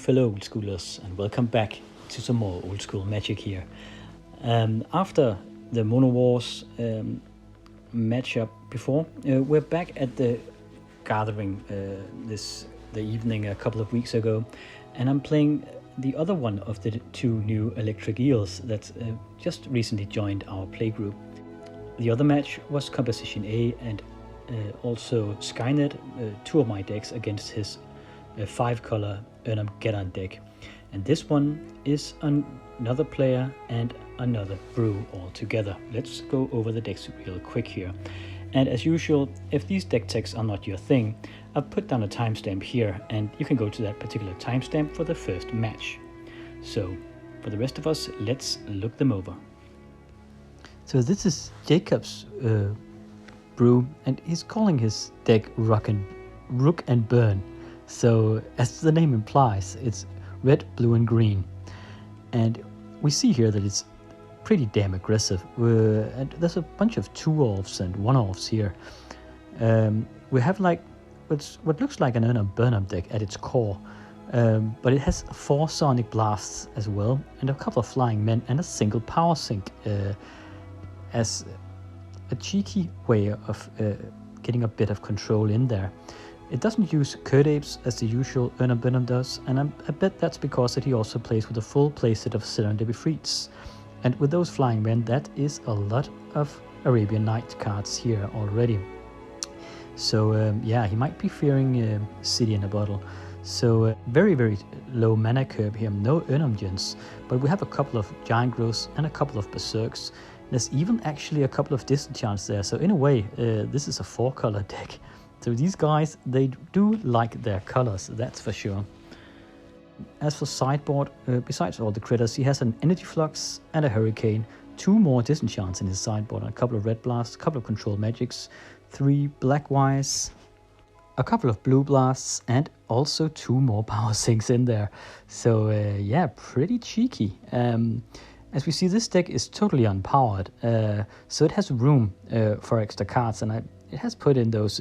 fellow old schoolers, and welcome back to some more old school magic here. After the Mono Wars matchup before, we're back at the gathering the evening a couple of weeks ago, and I'm playing the other one of the two new electric eels that just recently joined our playgroup. The other match was Composition A and also Skynet, two of my decks against his 5-color Geddon deck. And this one is another player and another brew altogether. Let's go over the decks real quick here. And as usual, if these deck techs are not your thing, I'll put down a timestamp here and you can go to that particular timestamp for the first match. So for the rest of us, let's look them over. So this is Jacob's brew, and he's calling his deck Rook and Burn. So as the name implies, it's red, blue and green. And we see here that it's pretty damn aggressive. And there's a bunch of 2-offs and 1-offs here. We have like what looks like an Burnham deck at its core. But it has 4 Sonic Blasts as well, and a couple of Flying Men and a single Power Sink as a cheeky way of getting a bit of control in there. It doesn't use Curd Apes as the usual Burnham does, and I bet that's because that he also plays with a full playset of Serendipity Freets. And with those Flying Men, that is a lot of Arabian Night cards here already. So yeah, he might be fearing City in a Bottle. So very, very low mana curve here, no Gens, but we have a couple of Giant Growths and a couple of Berserks. There's even actually a couple of Disenchants there, so in a way, this is a 4-color deck. So these guys, they do like their colors, that's for sure. As for sideboard, besides all the critters, he has an Energy Flux and a Hurricane, 2 more Disenchants in his sideboard, and a couple of Red Blasts, a couple of Control Magics, 3 Black Wires, a couple of Blue Blasts, and also 2 more Power Sinks in there. So yeah, pretty cheeky. As we see, this deck is totally unpowered, so it has room for extra cards, and it has put in those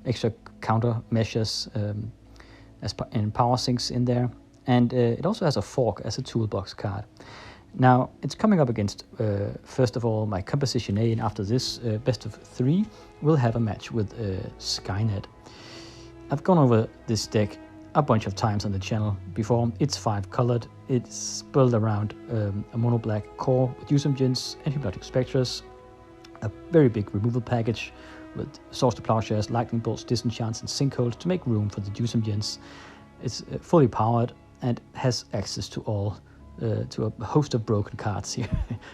extra counter measures and Power Sinks in there. And it also has a Fork as a toolbox card. Now, it's coming up against, first of all, my Composition A, and after this best of 3, we'll have a match with Skynet. I've gone over this deck a bunch of times on the channel before. It's 5-colored, it's built around a mono black core with Gens and Hypnotic Spectres, a very big removal package with Swords to Plowshares, Lightning Bolts, Disenchants and Sinkholes to make room for the Gens. It's fully powered and has access to to a host of broken cards here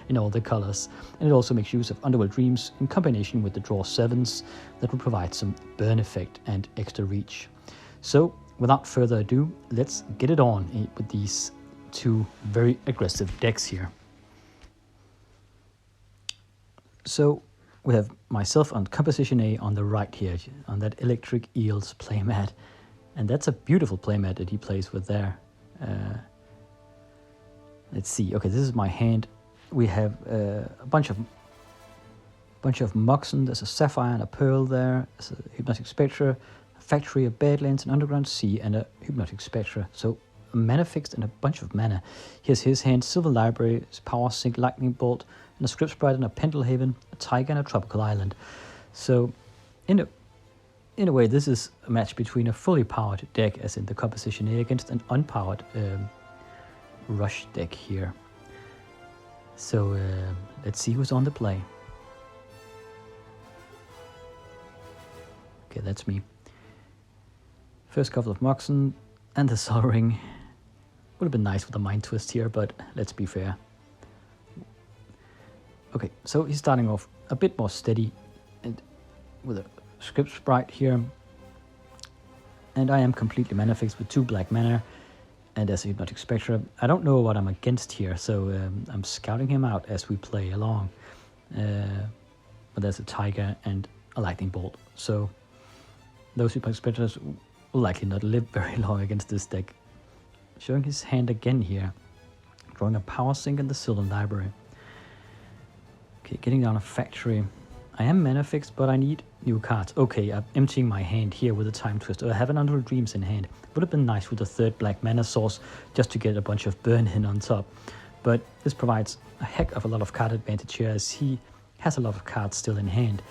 in all the colors. And it also makes use of Underworld Dreams in combination with the draw 7s that will provide some burn effect and extra reach. So without further ado, let's get it on with these 2 very aggressive decks here. So we have myself on Composition A on the right here, on that Electric Eels playmat. And that's a beautiful playmat that he plays with there. Let's see. Okay, this is my hand. We have a bunch of Moxen. There's a Sapphire and a Pearl there. There's a Hypnotic Spectre, a Factory, a Badlands, an Underground Sea, and a Hypnotic Spectre. So a mana fixed and a bunch of mana. Here's his hand: Silver Library, Power Sink, Lightning Bolt, and a Script Sprite, and a Pendlehaven, a Tiger, and a Tropical Island. So in a way, this is a match between a fully powered deck, as in the Composition A, against an unpowered Rush deck here. So let's see who's on the play. Okay, that's me. First couple of Moxen and the Sol Ring. Would have been nice with a Mind Twist here, but let's be fair. Okay, so he's starting off a bit more steady and with a Script Sprite here, and I am completely mana fixed with 2 black mana, and as a Hypnotic Spectre. I don't know what I'm against here, so I'm scouting him out as we play along. But there's a Tiger and a Lightning Bolt, so those Hypnotic Spectres will likely not live very long against this deck. Showing his hand again here, drawing a Power Sink and the Sylvan Library. Okay, getting down a Factory. I am mana fixed, but I need new cards. Okay, I'm emptying my hand here with a Time Twister. I have an Untold Dreams in hand. Would have been nice with a third black mana source just to get a bunch of burn in on top. But this provides a heck of a lot of card advantage here, as he has a lot of cards still in hand.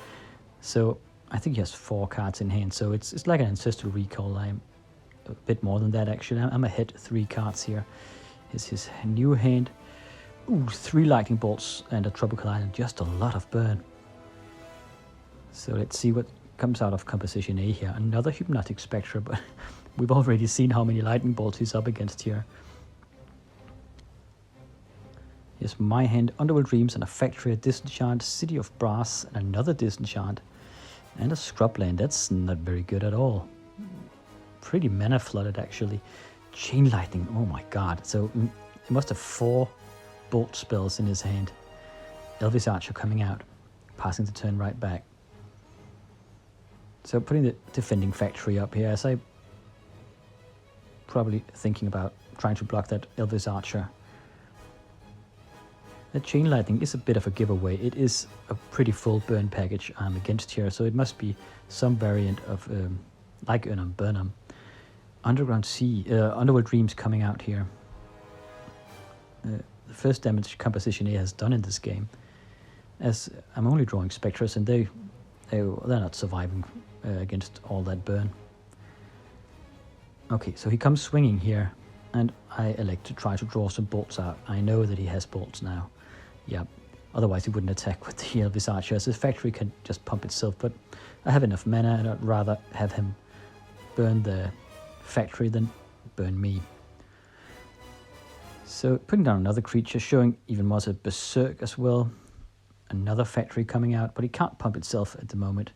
So I think he has 4 cards in hand, so it's like an Ancestral Recall. I'm a bit more than that, actually. I'm ahead 3 cards here. Here's his new hand. Ooh, 3 Lightning Bolts and a Tropical Island. Just a lot of burn. So let's see what comes out of Composition A here. Another Hypnotic Spectre, but we've already seen how many Lightning Bolts he's up against here. Here's my hand, Underworld Dreams and a Factory, a Disenchant, City of Brass, and another Disenchant, and a Scrubland. That's not very good at all. Pretty mana flooded, actually. Chain Lightning, oh my god. So he must have 4 bolt spells in his hand. Elvish Archer coming out, passing the turn right back. So putting the Defending Factory up here, as I probably thinking about trying to block that Elvish Archer. That Chain Lightning is a bit of a giveaway. It is a pretty full burn package I'm against here, so it must be some variant of like Urnum Burnham. Underground Sea, Underworld Dreams coming out here. The first damage Composition A has done in this game, as I'm only drawing Spectres and they're not surviving against all that burn. Okay, so he comes swinging here, and I elect to try to draw some bolts out. I know that he has bolts now. Yeah, otherwise he wouldn't attack with the Elvish Archer, as his factory can just pump itself, but I have enough mana and I'd rather have him burn the factory than burn me. So putting down another creature, showing even more as a Berserk as well. Another factory coming out, but he can't pump itself at the moment.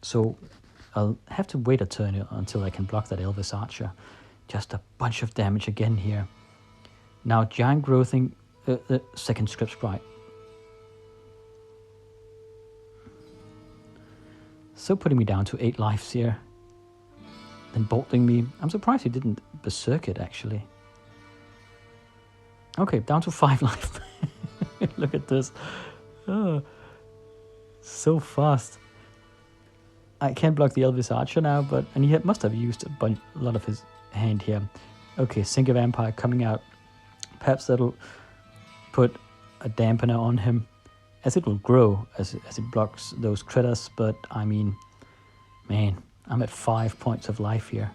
So I'll have to wait a turn until I can block that Elvish Archer. Just a bunch of damage again here. Now Giant Growthing the second Script Sprite. So putting me down to 8 lives here. Then bolting me. I'm surprised he didn't Berserk it, actually. Okay, down to 5 life. Look at this. Oh, so fast. I can't block the Elvish Archer now, and he must have used a lot of his hand here. Okay, Sink of Empire coming out. Perhaps that'll put a dampener on him, as it will grow as it blocks those critters. But I mean, man, I'm at 5 points of life here.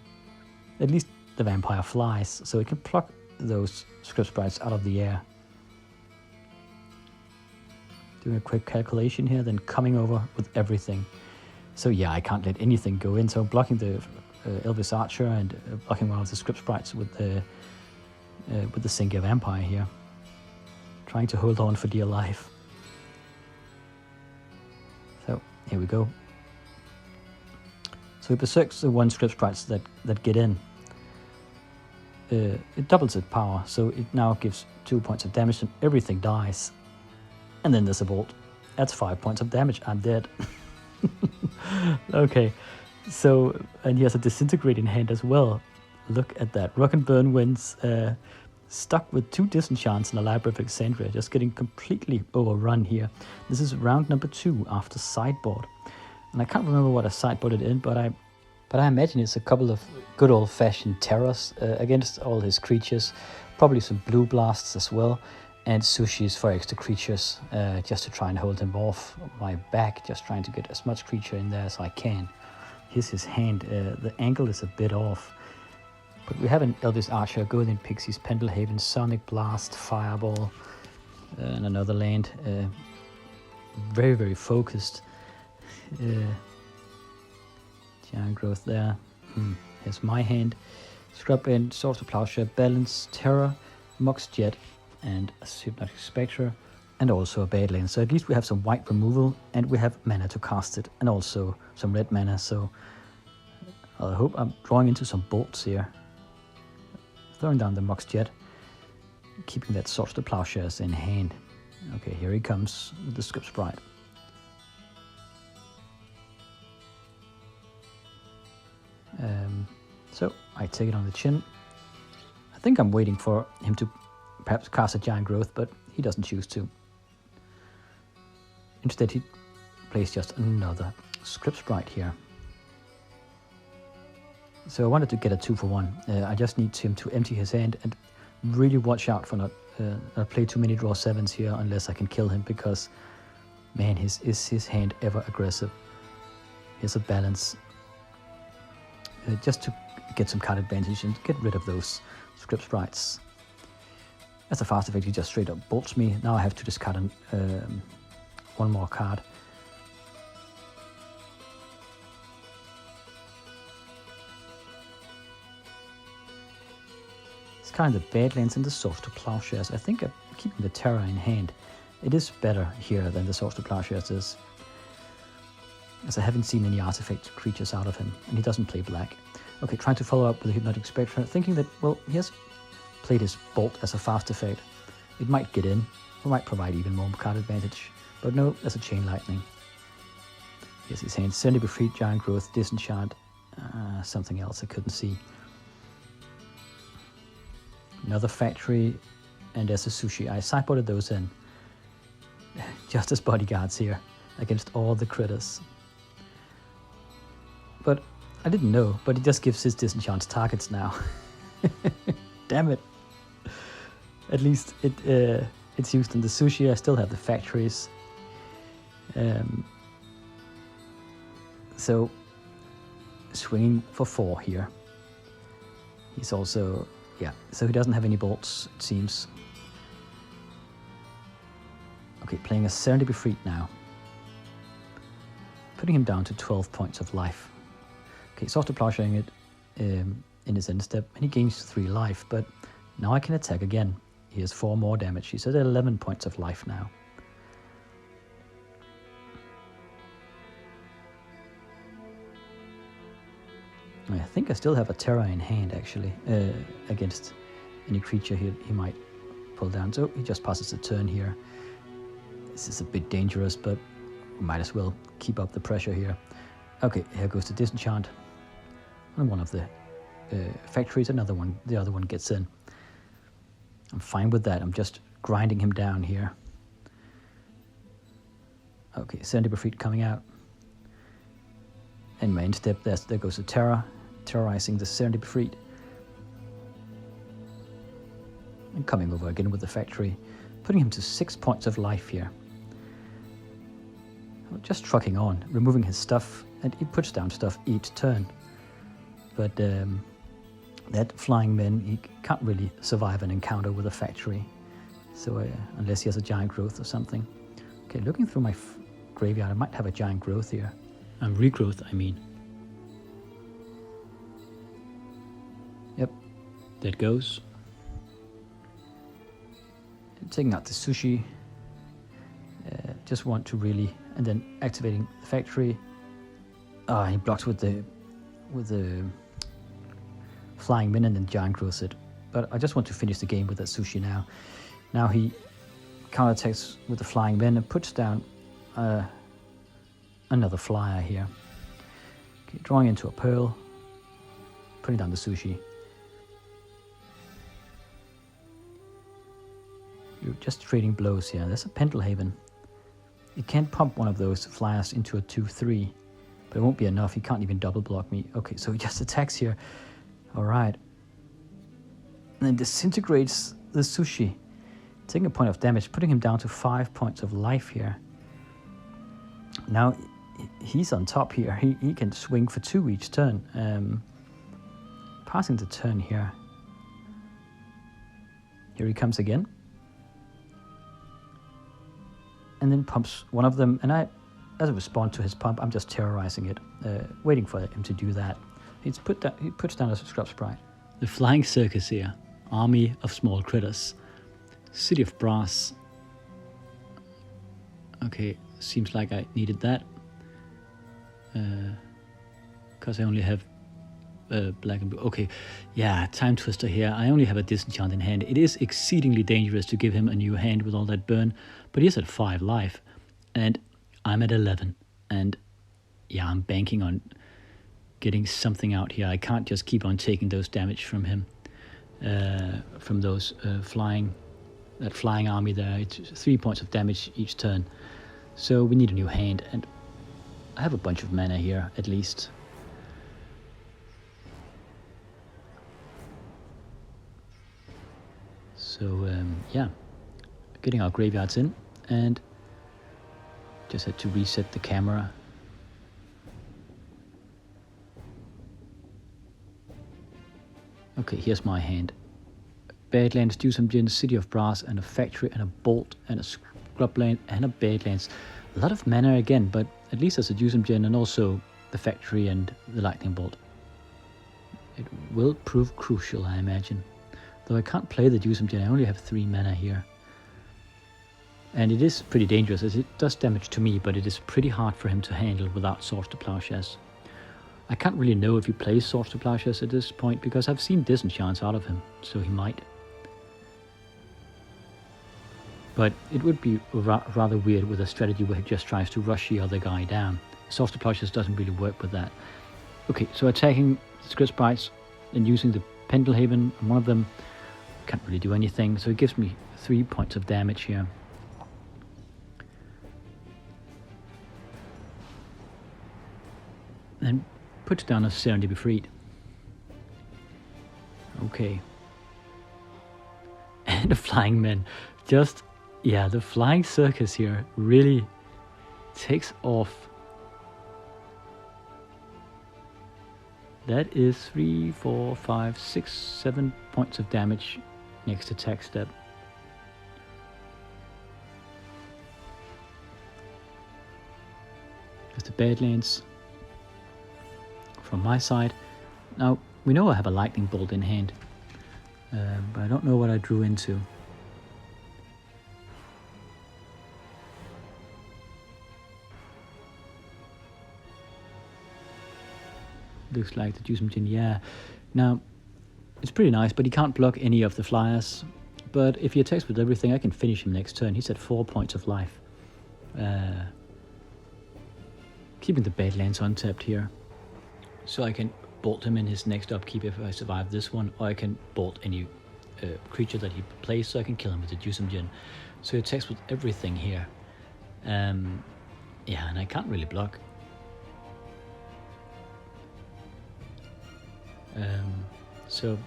At least the vampire flies, so it can pluck those Script Sprites out of the air. Doing a quick calculation here, then coming over with everything. So yeah, I can't let anything go in. So blocking the Elvish Archer and blocking one of the Script Sprites with the Sink of Empire here. Trying to hold on for dear life. So here we go. So it berserks the 1 Script Sprites that get in. It doubles its power, so it now gives 2 points of damage and everything dies. And then there's a bolt. That's 5 points of damage. I'm dead. Okay, so, and he has a Disintegrate in hand as well. Look at that. Rock and Burn wins, stuck with 2 Disenchants and a Library of Alexandria, just getting completely overrun here. This is round number 2 after sideboard. And I can't remember what I sideboarded in, but I imagine it's a couple of good old-fashioned terrors against all his creatures. Probably some Blue Blasts as well. And Sushis for extra creatures, just to try and hold him off my back, just trying to get as much creature in there as I can. Here's his hand. The angle is a bit off. But we have an Elvish Archer, Golden Pixies, Pendelhaven, Sonic Blast, Fireball, and another land. Very, very focused. Giant Growth there. Here's my hand. Scrub End, Swords of Plowshare, Balance, Terror, Mox Jet, and a Hypnotic Spectre, and also a Badland. So at least we have some white removal, and we have mana to cast it, and also some red mana. So I hope I'm drawing into some bolts here. Throwing down the Mox Jet, keeping that Swords to Plowshares in hand. Okay, here he comes with the Script Sprite. So I take it on the chin. I think I'm waiting for him to perhaps cast a Giant Growth, but he doesn't choose to. Instead, he plays just another script sprite here. So I wanted to get a 2-for-1. I just need him to empty his hand and really watch out for not play too many draw 7s here unless I can kill him, because man, is his hand ever aggressive. Here's a balance. Just to get some card advantage and get rid of those script sprites. As a fast effect, he just straight up bolts me. Now I have to discard one more card. It's kind of the Badlands and the Swords to Plowshares. I think I'm keeping the Terror in hand. It is better here than the Swords to Plowshares is, as I haven't seen any artifact creatures out of him, and he doesn't play black. Okay, trying to follow up with the Hypnotic Spectre, thinking that, well, he has played his Bolt as a fast effect. It might get in, or might provide even more card advantage, but no, that's a Chain Lightning. Here's his hand, Send to be Freed, Giant Growth, Disenchant, something else I couldn't see. Another Factory, and there's a Sushi. I sideboarded those in, just as bodyguards here, against all the critters. But I didn't know, but it just gives his disenchants targets now. Damn it. At least it's used in the Sushi. I still have the Factories. So, swinging for 4 here. He's also, yeah, so he doesn't have any bolts, it seems. Okay, playing a Serenity Be Freed now. Putting him down to 12 points of life. Okay, Swords to Plowsharing it in his end step, and he gains 3 life, but now I can attack again. He has 4 more damage. He's at 11 points of life now. I think I still have a Terror in hand, actually, against any creature he might pull down. So he just passes the turn here. This is a bit dangerous, but we might as well keep up the pressure here. Okay, here goes the Disenchant. And one of the Factories, the other one gets in. I'm fine with that. I'm just grinding him down here. Okay, Serenity Be Freed coming out. And my end step, there goes the Terror, terrorizing the Serenity Be Freed. And coming over again with the Factory, putting him to 6 points of life here. Just trucking on, removing his stuff, and he puts down stuff each turn. But that Flying Men, he can't really survive an encounter with a Factory. So unless he has a Giant Growth or something. Okay, looking through my graveyard, I might have a Giant Growth here. Regrowth, I mean. Yep, that goes. Taking out the Sushi. Just want to really, and then activating the Factory. He blocks with the Flying Men and then Giant Growth it. But I just want to finish the game with that Sushi now. Now he counterattacks with the Flying Men and puts down another flyer here. Okay, drawing into a Pearl, putting down the Sushi. You're just trading blows here. There's a Pendelhaven. You can't pump one of those flyers into a 2-3, but it won't be enough. He can't even double block me. Okay, so he just attacks here. All right. And then disintegrates the Sushi, taking a point of damage, putting him down to 5 points of life here. Now he's on top here. He can swing for 2 each turn. Passing the turn here. Here he comes again. And then pumps one of them, and as a response to his pump, I'm just terrorizing it, waiting for him to do that. He puts down a scrub sprite. The Flying Circus here, Army of Small Critters, City of Brass. Okay, seems like I needed that, because I only have black and blue. Okay, yeah, Time Twister here. I only have a Disenchant in hand. It is exceedingly dangerous to give him a new hand with all that burn, but he's at 5 life, and I'm at 11, and yeah, I'm banking on getting something out here. I can't just keep on taking those damage from him, from those that flying army there. It's 3 points of damage each turn, so we need a new hand, and I have a bunch of mana here, at least. So, yeah, getting our graveyards in, and just had to reset the camera. Okay, here's my hand. Badlands, do some Djinn, City of Brass, and a Factory, and a Bolt, and a Scrubland, and a Badlands. A lot of mana again, but at least there's a Dusum Djinn, and also the Factory and the Lightning Bolt. It will prove crucial, I imagine. Though I can't play the Dusum Djinn, I only have 3 mana here. And it is pretty dangerous, as it does damage to me, but it is pretty hard for him to handle without Swords to Plowshares. I can't really know if he plays Swords to Plowshares at this point, because I've seen Disenchants out of him, so he might. But it would be rather weird with a strategy where he just tries to rush the other guy down. Swords to Plowshares doesn't really work with that. Okay, so attacking Script Sprites and using the Pendelhaven on one of them can't really do anything, so it gives me 3 points of damage here. Then puts down a Serenity Be Freed. Okay. And the Flying Men. Just, yeah, the Flying Circus here really takes off. That is 3, 4, 5, 6, 7 points of damage next attack step. There's the Badlands from my side. Now, we know I have a Lightning Bolt in hand, but I don't know what I drew into. Looks like the Dusum Djinn, yeah. Now, it's pretty nice, but he can't block any of the flyers. But if he attacks with everything, I can finish him next turn. He's at 4 points of life. Keeping the Badlands untapped here. So I can bolt him in his next upkeep if I survive this one, or I can bolt any creature that he plays, so I can kill him with the Dusum Djinn. So he attacks with everything here. Yeah, and I can't really block. So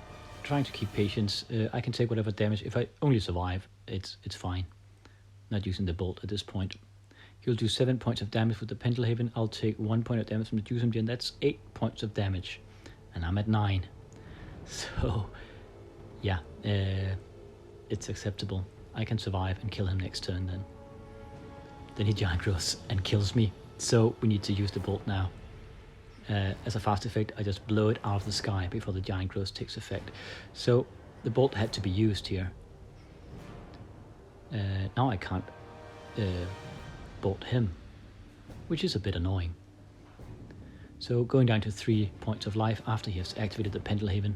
trying to keep patience. I can take whatever damage. If I only survive, it's fine. Not using the bolt at this point. He'll do 7 points of damage with the Pendelhaven. I'll take 1 point of damage from the Dusum Djinn. That's 8 points of damage, and I'm at 9. So yeah, it's acceptable. I can survive and kill him next turn. Then he giant grows and kills me. So we need to use the bolt now. As a fast effect, I just blow it out of the sky before the giant growth takes effect. So the bolt had to be used here. Now I can't bolt him, which is a bit annoying. So going down to 3 points of life after he has activated the Pendelhaven.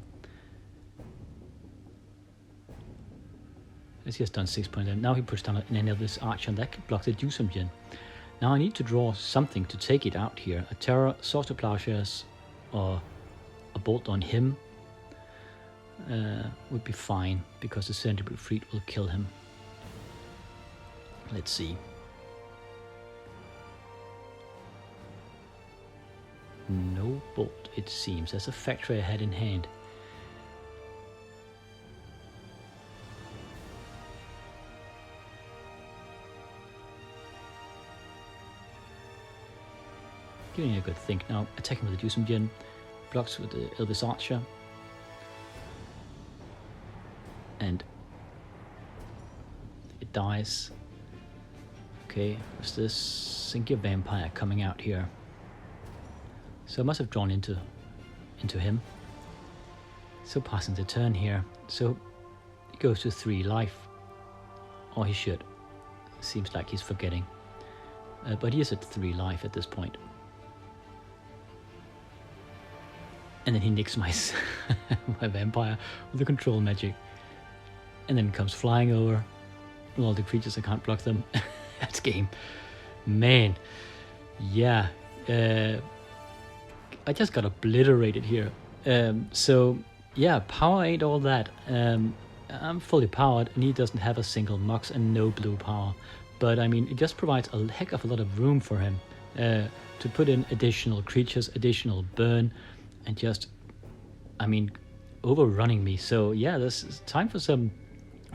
As he has done 6 points, and now he puts down an this archer, and that can block the Dusum Djinn. Now I need to draw something to take it out here. A Terror, Swords to Plowshares, or a bolt on him would be fine, because the Serenity Be Freed will kill him. Let's see. No bolt, it seems. There's a Factory I had in hand. Giving it a good think now. Attacking with the Dusum Djinn. Blocks with the Elvis Archer. And it dies. Okay, there's this Sinky Vampire coming out here. So I must have drawn into him. So passing the turn here. So he goes to 3 life. Or he should. Seems like he's forgetting. But he is at 3 life at this point. And then he nicks my, my vampire with the control magic. And then comes flying over. With all the creatures, I can't block them. That's game. Man. Yeah. I just got obliterated here. So, yeah, power ain't all that. I'm fully powered, and he doesn't have a single Mox and no blue power. But, I mean, it just provides a heck of a lot of room for him to put in additional creatures, additional burn, and just, I mean, overrunning me. So yeah, this is time for some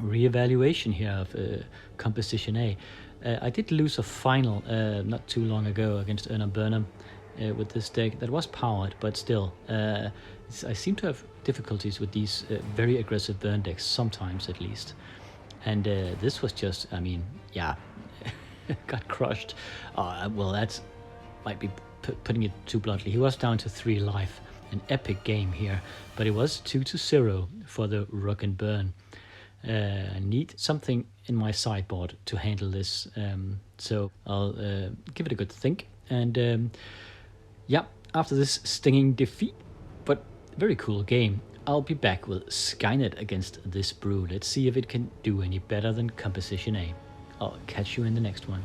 reevaluation here of Composition A. I did lose a final not too long ago against Erna Burnham with this deck that was powered, but still, I seem to have difficulties with these very aggressive burn decks, sometimes at least. And this was just, I mean, yeah, got crushed. Well, that might be putting it too bluntly. He was down to 3 life. An epic game here, but it was 2-0 for the Rock and Burn. I need something in my sideboard to handle this, so I'll give it a good think. And yeah, after this stinging defeat, but very cool game, I'll be back with Skynet against this brew. Let's see if it can do any better than Composition A. I'll catch you in the next one.